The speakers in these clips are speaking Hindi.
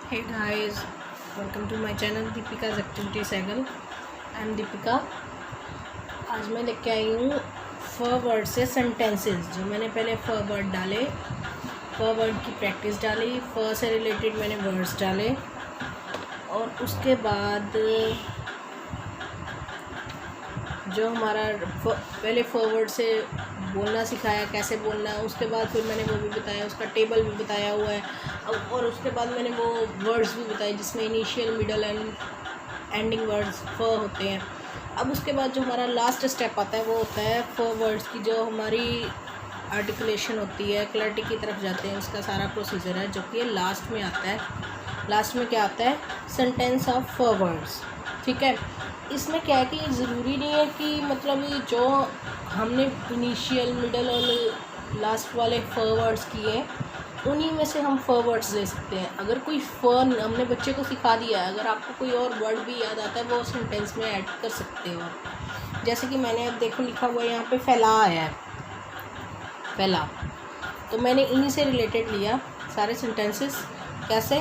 Hey guys, welcome to my channel Deepika's activity cycle. I am Deepika. आज मैं लेके आई हूँ फ वर्ड से सेंटेंसेस। जो मैंने पहले फ वर्ड डाले, फ वर्ड की प्रैक्टिस डाली, फ से रिलेटेड मैंने वर्ड्स डाले और उसके बाद जो हमारा पहले फ वर्ड से बोलना सिखाया, कैसे बोलना है। उसके बाद फिर मैंने वो भी बताया, उसका टेबल भी बताया हुआ है। और उसके बाद मैंने वो वर्ड्स भी बताए जिसमें initial, middle and ending words फ होते हैं। अब उसके बाद जो हमारा लास्ट स्टेप आता है वो होता है फ वर्ड्स की जो हमारी आर्टिकुलेशन होती है, क्लैरिटी की तरफ जाते हैं। उसका सारा प्रोसीजर है जो कि लास्ट में आता है। लास्ट में क्या आता है? सेंटेंस ऑफ फ वर्ड्स। ठीक है। इसमें क्या है कि ज़रूरी नहीं है कि मतलब जो हमने इनिशियल, मिडल और लास्ट वाले फ वर्ड्स किए उन्हीं में से हम फ वर्ड्स ले सकते हैं। अगर कोई फ हमने बच्चे को सिखा दिया है, अगर आपको कोई और वर्ड भी याद आता है वो सेंटेंस में ऐड कर सकते हो। जैसे कि मैंने अब देखो लिखा हुआ है यहाँ पे फैला आया है, फैला, तो मैंने इन्हीं से रिलेटेड लिया सारे सेंटेंसेस। कैसे?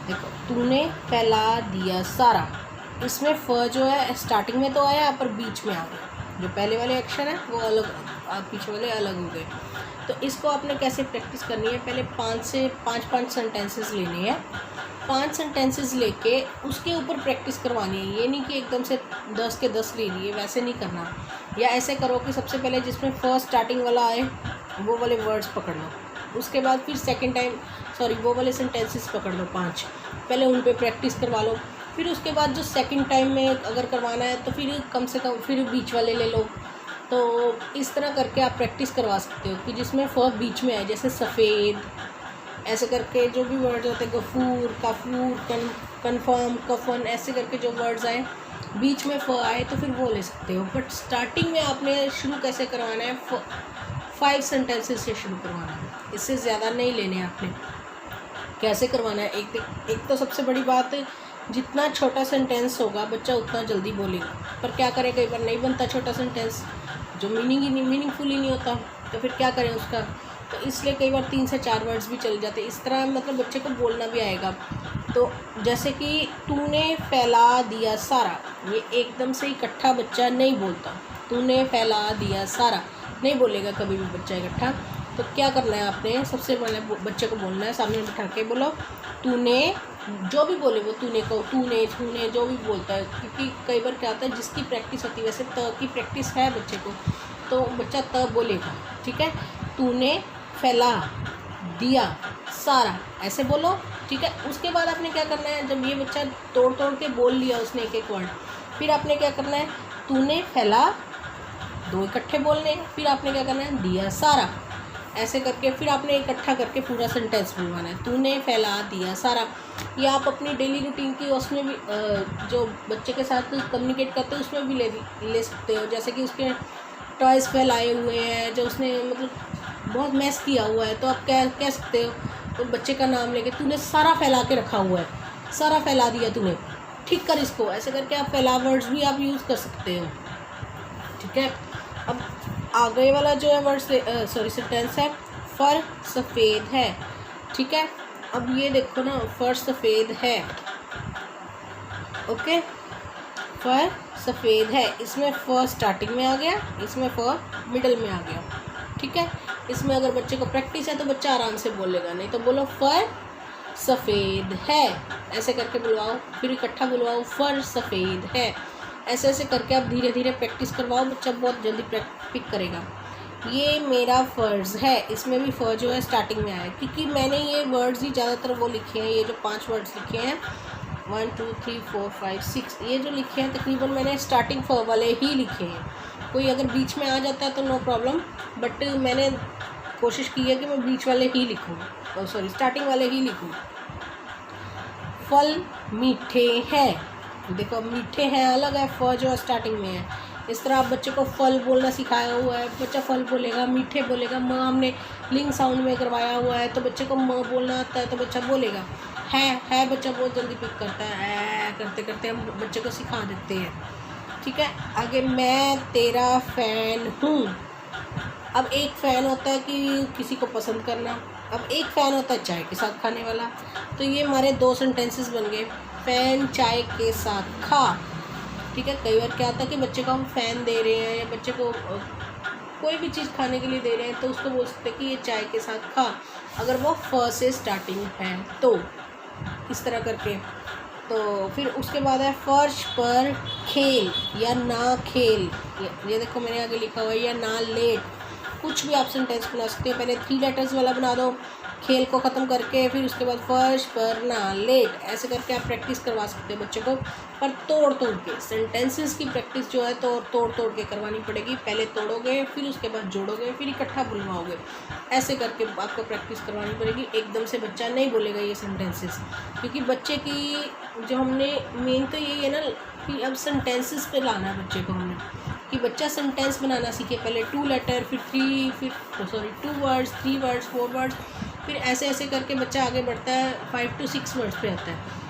देखो, तूने फैला दिया सारा। इसमें फ जो है स्टार्टिंग में तो आया पर बीच में आ गया। जो पहले वाले एक्शन है वो अलग, पीछे वाले अलग हो गए। तो इसको आपने कैसे प्रैक्टिस करनी है? पहले 5 से 5 सेंटेंसेस लेने हैं। 5 सेंटेंसेस लेके उसके ऊपर प्रैक्टिस करवानी है। ये नहीं कि एकदम से 10 के 10 ले लिए, वैसे नहीं करना। या ऐसे करो कि सबसे पहले जिसमें फर्स्ट स्टार्टिंग वाला आए वो वाले वर्ड्स पकड़ लो, उसके बाद फिर सेकेंड टाइम वो वाले सेंटेंसेस पकड़ लो 5, पहले उन पर प्रैक्टिस करवा लो। फिर उसके बाद जो सेकंड टाइम में अगर करवाना है तो फिर कम से कम फिर बीच वाले ले लो। तो इस तरह करके आप प्रैक्टिस करवा सकते हो कि जिसमें फ बीच में आए। जैसे सफ़ेद, ऐसे करके जो भी वर्ड्स होते हैं, गफूर, काफूर, कन्फर्म, कफन, ऐसे करके जो वर्ड्स आए बीच में फ आए तो फिर वो ले सकते हो। बट स्टार्टिंग में आपने शुरू कैसे करवाना है? 5 सेंटेंसेस से शुरू करवाना है, इससे ज़्यादा नहीं लेने आपने। कैसे करवाना है? एक तो सबसे बड़ी बात, जितना छोटा सेंटेंस होगा बच्चा उतना जल्दी बोलेगा। पर क्या करें, कई बार नहीं बनता छोटा सेंटेंस, जो मीनिंगफुल ही नहीं होता, तो फिर क्या करें उसका? तो इसलिए कई बार 3 से 4 वर्ड्स भी चल जाते। इस तरह मतलब बच्चे को बोलना भी आएगा। तो जैसे कि तूने फैला दिया सारा, ये एकदम से इकट्ठा बच्चा नहीं बोलता। तूने फैला दिया सारा नहीं बोलेगा कभी भी बच्चा इकट्ठा। तो क्या करना है आपने? सबसे पहले बच्चे को बोलना है, सामने बिठा के बोलो तूने। जो भी बोले वो तूने को, तूने, तूने, जो भी बोलता है। क्योंकि कई बार क्या होता है, जिसकी प्रैक्टिस होती है, वैसे त की प्रैक्टिस है बच्चे को, तो बच्चा त बोलेगा। ठीक है। तूने फैला दिया सारा, ऐसे बोलो। ठीक है। उसके बाद आपने क्या करना है, जब ये बच्चा तोड़ तोड़ के बोल लिया उसने एक एक वर्ड, फिर आपने क्या करना है? तूने फैला, 2 इकट्ठे बोलने, फिर आपने क्या करना है? दिया सारा, ऐसे करके फिर आपने इकट्ठा करके पूरा सेंटेंस बोलवाना है। तूने फैला दिया सारा। ये आप अपनी डेली रूटीन की उसमें भी जो बच्चे के साथ कम्युनिकेट करते हैं उसमें भी ले सकते हो। जैसे कि उसके टॉयज़ फैलाए हुए हैं, जो उसने मतलब बहुत मैस किया हुआ है, तो आप कह सकते हो, तो बच्चे का नाम लेके तूने सारा फैला के रखा हुआ है, सारा फैला दिया तूने, ठीक कर इसको। ऐसे करके आप फैला वर्ड्स भी आप यूज़ कर सकते हो। ठीक है। अब आगे वाला जो है सेंटेंस है, फर सफ़ेद है। ठीक है। अब ये देखो ना, फर सफ़ेद है। ओके, फर सफ़ेद है। इसमें फ स्टार्टिंग में आ गया, इसमें फ मिडल में आ गया। ठीक है। इसमें अगर बच्चे को प्रैक्टिस है तो बच्चा आराम से बोलेगा, नहीं तो बोलो फर सफ़ेद है, ऐसे करके बुलवाओ, फिर इकट्ठा बुलवाओ, फर सफ़ेद है। ऐसे ऐसे करके आप धीरे धीरे प्रैक्टिस करवाओ, बच्चा बहुत जल्दी पिक करेगा। ये मेरा फ़र्ज़ है, इसमें भी फ़ जो है स्टार्टिंग में आया, क्योंकि मैंने ये वर्ड्स ही ज़्यादातर वो लिखे हैं। ये जो 5 वर्ड्स लिखे हैं, 1 2 3 4 5 6, ये जो लिखे हैं तकरीबन मैंने स्टार्टिंग फ़ वाले ही लिखे हैं। कोई अगर बीच में आ जाता है तो नो प्रॉब्लम, बट मैंने कोशिश की है कि मैं बीच वाले ही लिखूँ, स्टार्टिंग वाले ही लिखूँ। फल मीठे हैं। देखो, मीठे हैं अलग है, फ जो स्टार्टिंग में है। इस तरह आप बच्चे को फल बोलना सिखाया हुआ है, बच्चा फल बोलेगा, मीठे बोलेगा। म हमने लिंग साउंड में करवाया हुआ है, तो बच्चे को म बोलना आता है तो बच्चा बोलेगा। है बच्चा बहुत जल्दी पिक करता है। करते करते हम बच्चे को सिखा देते हैं। ठीक है। आगे, मैं तेरा फ़ैन हूँ। अब एक फ़ैन होता है कि किसी को पसंद करना, अब एक फ़ैन होता है चाय के साथ खाने वाला, तो ये हमारे 2 सेंटेंसेस बन गए। फ़ैन चाय के साथ खा। ठीक है, कई बार क्या होता है कि बच्चे को हम फ़ैन दे रहे हैं या बच्चे को कोई भी चीज़ खाने के लिए दे रहे हैं, तो उसको बोल सकते हैं कि ये चाय के साथ खा, अगर वो फ से स्टार्टिंग है तो इस तरह करके। तो फिर उसके बाद है फर्श पर खेल या ना खेल। ये देखो मैंने आगे लिखा हुआ है या ना लेट। कुछ भी आप सेंटेंस बना सकते हो, पहले 3 लेटर्स वाला बना दो खेल को ख़त्म करके, फिर उसके बाद फर्श पर ना लेट, ऐसे करके आप प्रैक्टिस करवा सकते हो बच्चे को, पर तोड़ तोड़ के। सेंटेंसेस की प्रैक्टिस जो है तो तोड़ तोड़ के करवानी पड़ेगी। पहले तोड़ोगे, फिर उसके बाद जोड़ोगे, फिर इकट्ठा बुलवाओगे, ऐसे करके आपको प्रैक्टिस करवानी पड़ेगी। एकदम से बच्चा नहीं बोलेगा ये सेंटेंसेस, क्योंकि बच्चे की जो हमने मेन तो यही है ना कि अब सेंटेंसेस पे लाना है बच्चे को हमने, कि बच्चा सेंटेंस बनाना सीखे। पहले 2 लेटर, फिर 2 वर्ड्स, 3 वर्ड्स, 4 वर्ड्स, फिर ऐसे ऐसे करके बच्चा आगे बढ़ता है, 5 to 6 वर्ड्स पे आता है।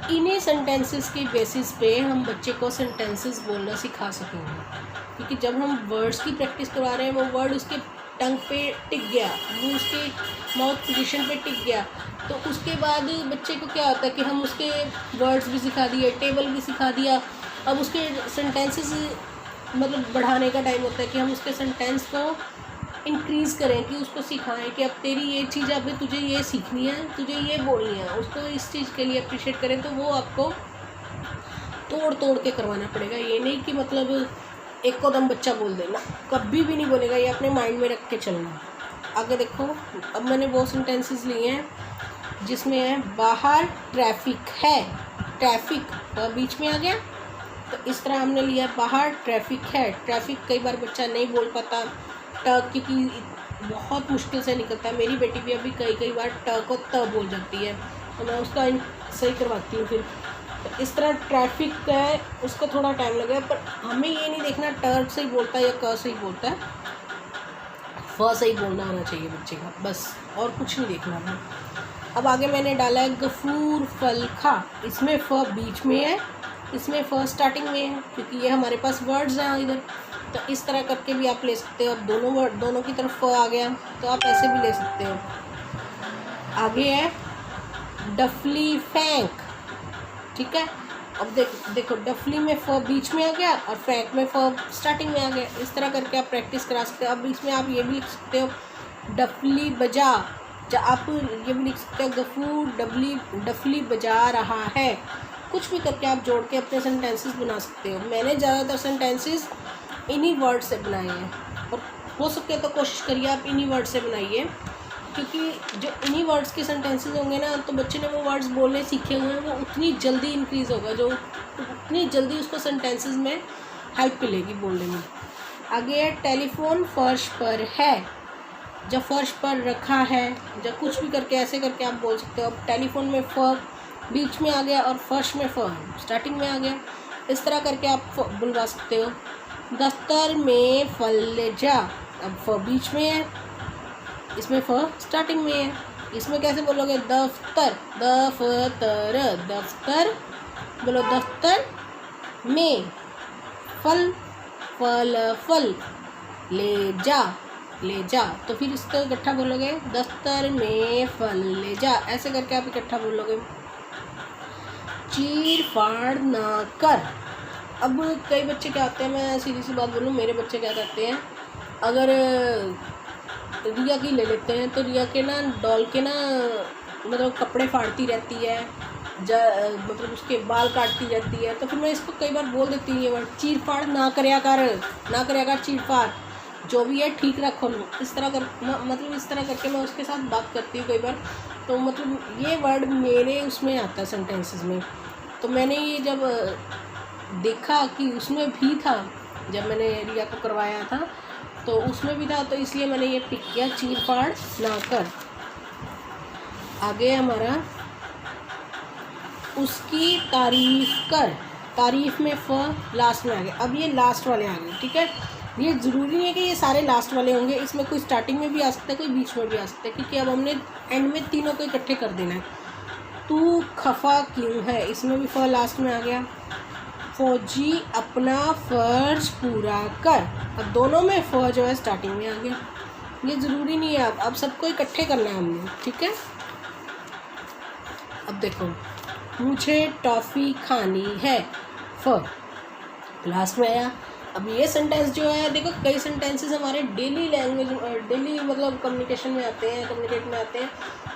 इन्हीं सेंटेंसेस के बेसिस पे हम बच्चे को सेंटेंसेस बोलना सिखा सकेंगे, क्योंकि जब हम वर्ड्स की प्रैक्टिस करवा रहे हैं, वो वर्ड उसके टंग पे टिक गया, वो उसके माउथ पोजीशन पे टिक गया, तो उसके बाद बच्चे को क्या होता है कि हम उसके वर्ड्स भी सिखा दिए, टेबल भी सिखा दिया। अब उसके सेंटेंसेस मतलब बढ़ाने का टाइम होता है कि हम उसके सेंटेंस को इंक्रीज़ करें, कि उसको सिखाएं कि अब तेरी ये चीज़, अब तुझे ये सीखनी है, तुझे ये बोलनी है, उसको इस चीज़ के लिए अप्रिशिएट करें। तो वो आपको तोड़ तोड़ के करवाना पड़ेगा। ये नहीं कि मतलब एक को दम बच्चा बोल देना, कभी भी नहीं बोलेगा, ये अपने माइंड में रख के चलना। आगे देखो, अब मैंने वो सेंटेंसेस लिए हैं जिसमें है बाहर ट्रैफिक है, ट्रैफिक तो बीच में आ गया, तो इस तरह हमने लिया बाहर ट्रैफिक है। ट्रैफिक कई बार बच्चा नहीं बोल पाता, ट क्योंकि बहुत मुश्किल से निकलता है। मेरी बेटी भी अभी कई बार ट को त बोल जाती है, तो मैं उसका सही करवाती हूँ फिर। तो इस तरह ट्रैफिक है, उसको थोड़ा टाइम लगेगा, पर हमें ये नहीं देखना ट से ही बोलता है या क से ही बोलता है, फ से ही बोलना होना चाहिए बच्चे का, बस और कुछ नहीं देखना है। अब आगे मैंने डाला है गफूर फल खा। इसमें फ बीच में है, इसमें फ स्टार्टिंग में है, क्योंकि ये हमारे पास वर्ड्स हैं इधर। तो इस तरह करके भी आप ले सकते हो। अब दोनों की तरफ फ आ गया, तो आप ऐसे भी ले सकते हो। आगे है डफली फैंक। ठीक है, अब देखो डफली में फ बीच में आ गया और फैंक में फ स्टार्टिंग में आ गया। इस तरह करके आप प्रैक्टिस करा सकते हो। अब इसमें आप ये भी लिख सकते हो डफली बजा, आप ये भी लिख सकते हो गफूर डफली बजा रहा है। कुछ भी करके आप जोड़ के अपने सेंटेंसेस बना सकते हो। मैंने ज़्यादातर सेंटेंसेस इन्हीं वर्ड से बनाए हैं, और हो सके तो कोशिश करिए आप इन्हीं वर्ड से बनाइए, क्योंकि जो इन्हीं वर्ड्स के सेंटेंसेस होंगे ना, तो बच्चे ने वो वर्ड्स बोलने सीखे हुए हैं, वो उतनी जल्दी इंक्रीज़ होगा, जो उतनी जल्दी उसको सेंटेंसेस में हेल्प मिलेगी बोलने में। आगे है टेलीफोन फर्श पर है। जब फर्श पर रखा है, जब कुछ भी करके ऐसे करके आप बोल सकते हो। अब टेलीफोन में फ बीच में आ गया और फर्श में फ स्टार्टिंग में आ गया। इस तरह करके आप बुलवा सकते हो। दफ्तर में फल ले जा, अब फ बीच में है, इसमें फ स्टार्टिंग में है। इसमें कैसे बोलोगे दफ्तर, दफ्तर, दफ्तर बोलो, दफ्तर में फल, फल फल, ले जा, ले जा, तो फिर इसको इकट्ठा बोलोगे दफ्तर में फल ले जा, ऐसे करके आप इकट्ठा बोलोगे। चीर फाड़ ना कर। अब कई बच्चे क्या होते हैं, मैं सीधी सी बात बोलूँ, मेरे बच्चे क्या करते हैं, अगर रिया की ले लेते हैं, तो रिया के ना डॉल के ना मतलब कपड़े फाड़ती रहती है, मतलब उसके बाल काटती रहती है, तो फिर मैं इसको कई बार बोल देती हूँ ये वर्ड, चीर फाड़ ना करया कर, चीर फाड़ जो भी है ठीक रखो। इस तरह कर मतलब इस तरह करके मैं उसके साथ बात करती हूँ कई बार। तो मतलब ये वर्ड मेरे उसमें आता है सेंटेंसेस में। तो मैंने ये जब देखा कि उसमें भी था, जब मैंने रिया को करवाया था तो उसमें भी था, तो इसलिए मैंने ये पिक किया, चीर फाड़ ना कर। आगे हमारा उसकी तारीफ कर। तारीफ में फ लास्ट में आ गया। अब ये लास्ट वाले आ गए, ठीक है। ये ज़रूरी नहीं है कि ये सारे लास्ट वाले होंगे, इसमें कोई स्टार्टिंग में भी आ सकता है, कोई बीच में भी आ सकता है, क्योंकि अब हमने एंड में तीनों को इकट्ठे कर देना है। तू खफा क्यों है, इसमें भी फ लास्ट में आ गया। फौजी अपना फ़र्ज पूरा कर, अब दोनों में फ जो है स्टार्टिंग में आ गया। ये ज़रूरी नहीं है अब सबको इकट्ठे करना है हमने, ठीक है। अब देखो, मुझे टॉफ़ी खानी है, फ लास्ट में आया। अब ये सेंटेंस जो है, देखो कई सेंटेंसेस हमारे डेली लैंग्वेज, डेली मतलब कम्युनिकेशन में आते हैं, कम्युनिकेट में आते हैं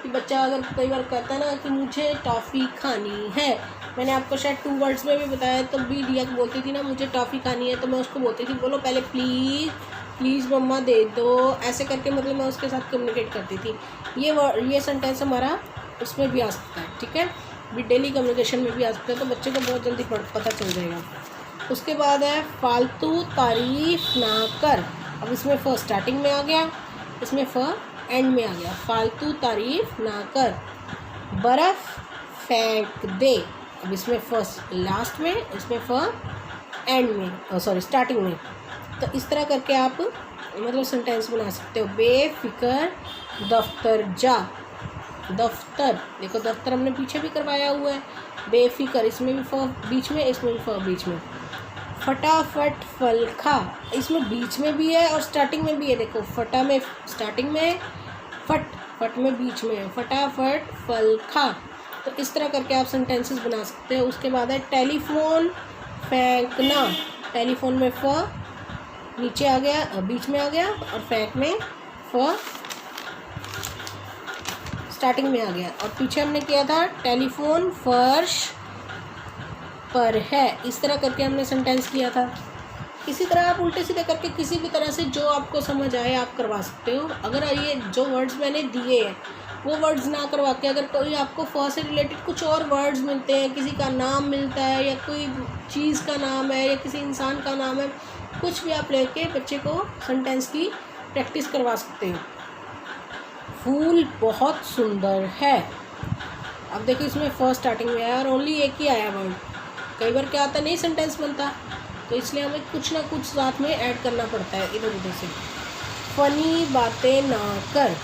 कि बच्चा अगर कई बार कहता है ना कि मुझे टॉफ़ी खानी है, मैंने आपको शायद 2 वर्ड्स में भी बताया, तो भी रिया बोलती थी ना मुझे टॉफ़ी खानी है, तो मैं उसको बोलती थी बोलो पहले प्लीज़ मम्मा दे दो, ऐसे करके मतलब मैं उसके साथ कम्युनिकेट करती थी। ये सेंटेंस हमारा उसमें भी आ सकता है, ठीक है, भी डेली कम्युनिकेशन में भी आ सकता है, तो बच्चे को बहुत जल्दी पता चल जाएगा। उसके बाद है फालतू तारीफ ना कर। अब इसमें फ स्टार्टिंग में आ गया, इसमें फ एंड में आ गया। फालतू तारीफ ना कर, बर्फ़ फेंक दे। अब इसमें फर्स्ट लास्ट में, इसमें फ एंड में, सॉरी स्टार्टिंग में। तो इस तरह करके आप मतलब सेंटेंस बना सकते हो। बेफिक्र दफ्तर जा, दफ्तर देखो दफ्तर हमने पीछे भी करवाया हुआ है। बेफिक्र इसमें भी फ बीच में, इसमें भी फ बीच में। फटाफट फल खा, इसमें बीच में भी है और स्टार्टिंग में भी है। देखो फटा में स्टार्टिंग में, फट में बीच में, फटाफट फल खा। तो इस तरह करके आप सेंटेंसेस बना सकते हो। उसके बाद है टेलीफोन फेंकना। टेलीफोन में फ नीचे आ गया, बीच में आ गया, और फेंक में फ स्टार्टिंग में आ गया, और पीछे हमने किया था टेलीफोन फर्श पर है। इस तरह करके हमने सेंटेंस किया था। इसी तरह आप उल्टे सीधे करके किसी भी तरह से जो आपको समझ आए आप करवा सकते हो। अगर ये जो वर्ड्स मैंने दिए हैं वो वर्ड्स ना करवा के अगर कोई आपको फ से रिलेटेड कुछ और वर्ड्स मिलते हैं, किसी का नाम मिलता है या कोई चीज़ का नाम है या किसी इंसान का नाम है, कुछ भी आप लेके बच्चे को सेंटेंस की प्रैक्टिस करवा सकते हो। फूल बहुत सुंदर है। अब देखो इसमें फर्स्ट स्टार्टिंग में आया और ओनली एक ही आया वर्ड। कई बार क्या आता नहीं सेंटेंस बनता, तो इसलिए हमें कुछ ना कुछ साथ में ऐड करना पड़ता है इधर उधर से। फ़नी बातें ना कर,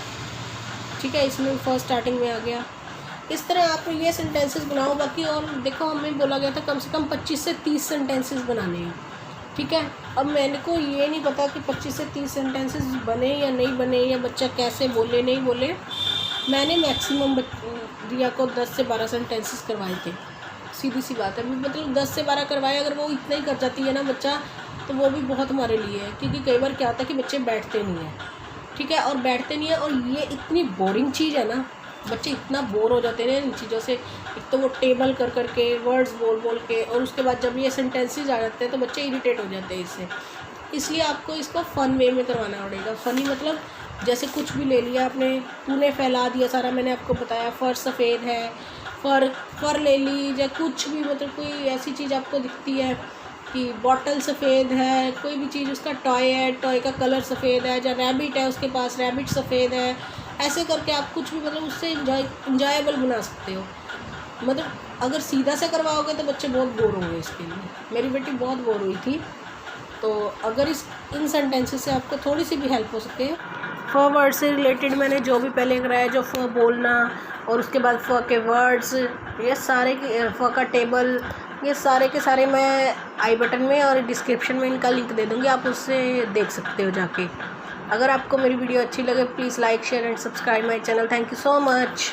ठीक है, इसमें फर्स्ट स्टार्टिंग में आ गया। इस तरह आप ये सेंटेंसेस बनाओ। बाकी और देखो हमें बोला गया था कम से कम 25 से 30 सेंटेंसेस बनाने हैं, ठीक है। अब मैंने को ये नहीं पता कि 25 से 30 सेंटेंसेस बने या नहीं बने, या बच्चा कैसे बोले नहीं बोले। मैंने मैक्सिमम रिया को 10 से 12 सेंटेंसेस करवाए थे, सीधी सी बात है। मतलब 10 से 12 करवाए, अगर वो इतना ही कर जाती है ना बच्चा, तो वो भी बहुत हमारे लिए है। क्योंकि कई बार क्या होता है कि बच्चे बैठते नहीं हैं, ठीक है, और बैठते नहीं है, और ये इतनी बोरिंग चीज़ है ना, बच्चे इतना बोर हो जाते हैं इन चीज़ों से। एक तो वो टेबल कर करके वर्ड्स बोल के, और उसके बाद जब ये सेंटेंसेस आ जाते हैं तो बच्चे इरिटेट हो जाते हैं इससे। इसलिए आपको इसको फ़न वे में करवाना पड़ेगा। फ़नी मतलब जैसे कुछ भी ले लिया आपने, तूने फैला दिया सारा, मैंने आपको बताया फ़र सफ़ेद है, फ़र ले ली, या कुछ भी मतलब कोई ऐसी चीज़ आपको दिखती है कि बॉटल सफ़ेद है, कोई भी चीज़ उसका टॉय है, टॉय का कलर सफ़ेद है, या रैबिट है उसके पास, रैबिट सफ़ेद है, ऐसे करके आप कुछ भी मतलब उससे इंजॉयबल बना सकते हो। मतलब अगर सीधा से करवाओगे तो बच्चे बहुत बोर होंगे इसके लिए। मेरी बेटी बहुत बोर हुई थी। तो अगर इन सेंटेंसेस से आपको थोड़ी सी भी हेल्प हो सके, फ वर्ड से रिलेटेड मैंने जो भी पहले कराया, जो फ बोलना और उसके बाद फ के वर्ड्स, ये सारे के फ का टेबल, ये सारे के सारे मैं आई बटन में और डिस्क्रिप्शन में इनका लिंक दे दूँगी, आप उससे देख सकते हो जाके। अगर आपको मेरी वीडियो अच्छी लगे please like share and subscribe my channel. Thank you so much.